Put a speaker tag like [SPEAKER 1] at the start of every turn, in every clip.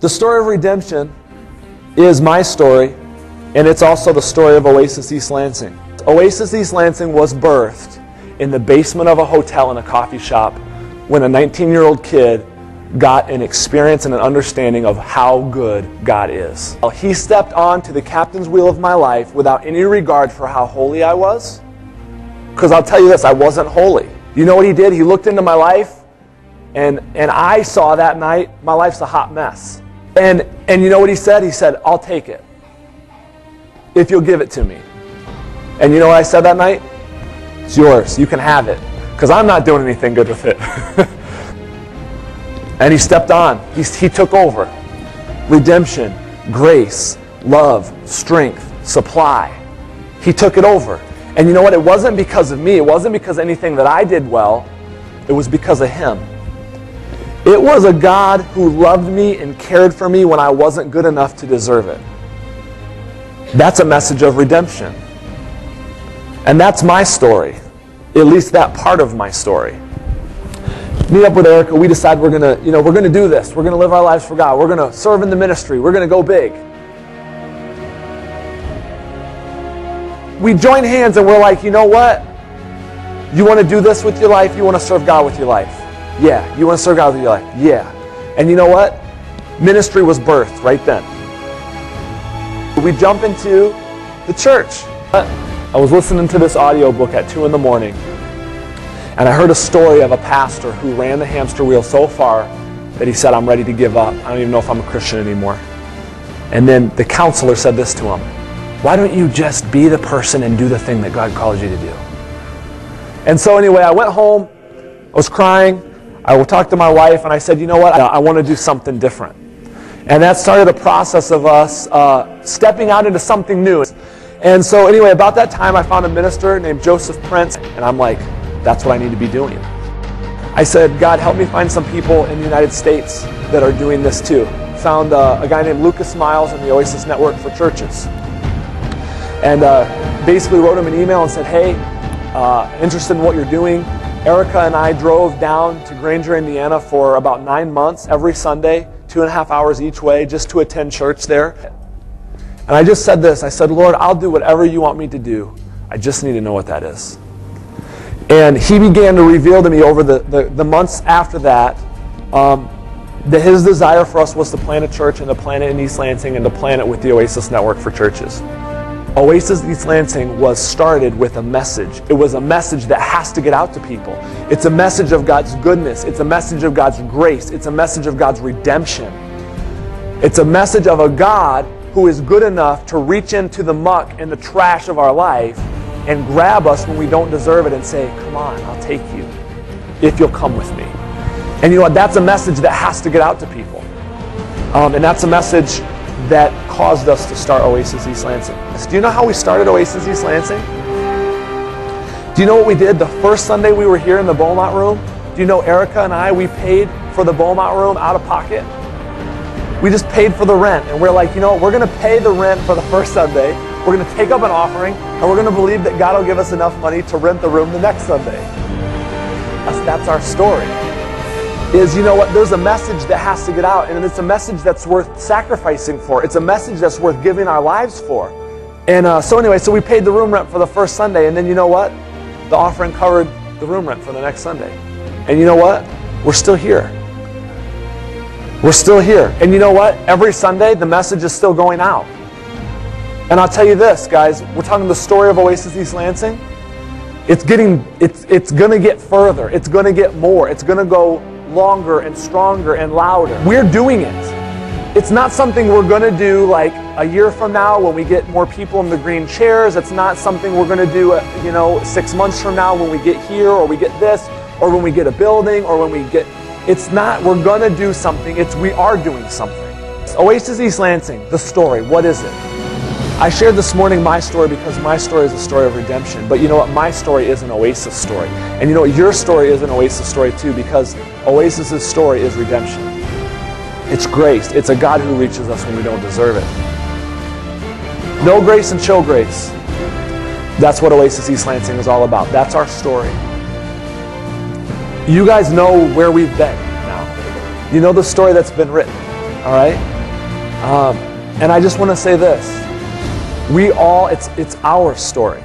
[SPEAKER 1] The story of redemption is my story, and it's also the story of Oasis East Lansing. Oasis East Lansing was birthed in the basement of a hotel and a coffee shop when a 19-year-old kid got an experience and an understanding of how good God is. He stepped onto the captain's wheel of my life without any regard for how holy I was. Because I'll tell you this, I wasn't holy. You know what he did? He looked into my life, and I saw that night, my life's a hot mess. And you know what he said? He said, I'll take it if you'll give it to me. And you know what I said that night? It's yours. You can have it. Because I'm not doing anything good with it. And he stepped on. He took over. Redemption, grace, love, strength, supply. He took it over. And you know what? It wasn't because of me. It wasn't because of anything that I did well. It was because of him. It was a God who loved me and cared for me when I wasn't good enough to deserve it. That's a message of redemption. And that's my story. At least that part of my story. Meet up with Ericka. We decide we're gonna do this. We're gonna live our lives for God. We're gonna serve in the ministry. We're gonna go big. We join hands and we're like, you know what? You want to do this with your life? You want to serve God with your life? Yeah. You want to serve God with your life? Yeah. And you know what? Ministry was birthed right then. We jump into the church. I was listening to this audiobook at 2 in the morning, and I heard a story of a pastor who ran the hamster wheel so far that he said, I'm ready to give up. I don't even know if I'm a Christian anymore. And then the counselor said this to him, why don't you just be the person and do the thing that God calls you to do? And so anyway, I went home, I was crying, I talked to my wife, and I said, you know what, I want to do something different. And that started a process of us stepping out into something new. And so anyway, about that time, I found a minister named Joseph Prince, and I'm like, that's what I need to be doing. I said, God, help me find some people in the United States that are doing this too. Found a guy named Lucas Miles in the Oasis Network for Churches. And basically wrote him an email and said, hey, interested in what you're doing. Ericka and I drove down to Granger, Indiana for about 9 months, every Sunday, 2.5 hours each way, just to attend church there. And I just said this, I said, Lord, I'll do whatever you want me to do. I just need to know what that is. And he began to reveal to me over the months after that, that his desire for us was to plant a church and to plant it in East Lansing and to plant it with the Oasis Network for Churches. Oasis East Lansing was started with a message. It was a message that has to get out to people. It's a message of God's goodness. It's a message of God's grace. It's a message of God's redemption. It's a message of a God who is good enough to reach into the muck and the trash of our life and grab us when we don't deserve it and say, come on, I'll take you if you'll come with me. And you know what? That's a message that has to get out to people. And that's a message that caused us to start Oasis East Lansing. Do you know how we started Oasis East Lansing? Do you know what we did the first Sunday we were here in the Beaumont room? Do you know Ericka and I, we paid for the Beaumont room out of pocket? We just paid for the rent, and we're like, you know what, we're going to pay the rent for the first Sunday, we're going to take up an offering, and we're going to believe that God will give us enough money to rent the room the next Sunday. That's our story. Is, you know what, there's a message that has to get out, and it's a message that's worth sacrificing for. It's a message that's worth giving our lives for. And so anyway, so we paid the room rent for the first Sunday, and then you know what? The offering covered the room rent for the next Sunday. And you know what? We're still here. We're still here. And you know what? Every Sunday, the message is still going out. And I'll tell you this, guys, we're talking the story of Oasis East Lansing. It's going to get further. It's going to get more. It's going to go longer and stronger and louder. We're doing it. It's not something we're going to do like a year from now when we get more people in the green chairs. It's not something we're going to do, 6 months from now when we get here or we get this or when we get a building or when we get... It's not, we're going to do something. We are doing something. Oasis East Lansing, the story, what is it? I shared this morning my story because my story is a story of redemption. But you know what? My story is an Oasis story. And you know what? Your story is an Oasis story too, because Oasis's story is redemption. It's grace. It's a God who reaches us when we don't deserve it. No grace and show grace. That's what Oasis East Lansing is all about. That's our story. You guys know where we've been now. You know the story that's been written, all right? And I just want to say this. It's our story.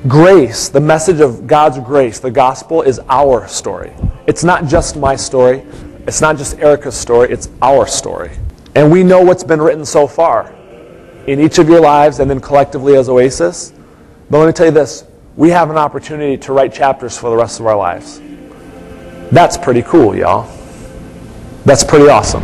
[SPEAKER 1] Grace, the message of God's grace, the gospel, is our story. It's not just my story. It's not just Ericka's story. It's our story. And we know what's been written so far in each of your lives and then collectively as Oasis. But let me tell you this. We have an opportunity to write chapters for the rest of our lives. That's pretty cool, y'all. That's pretty awesome.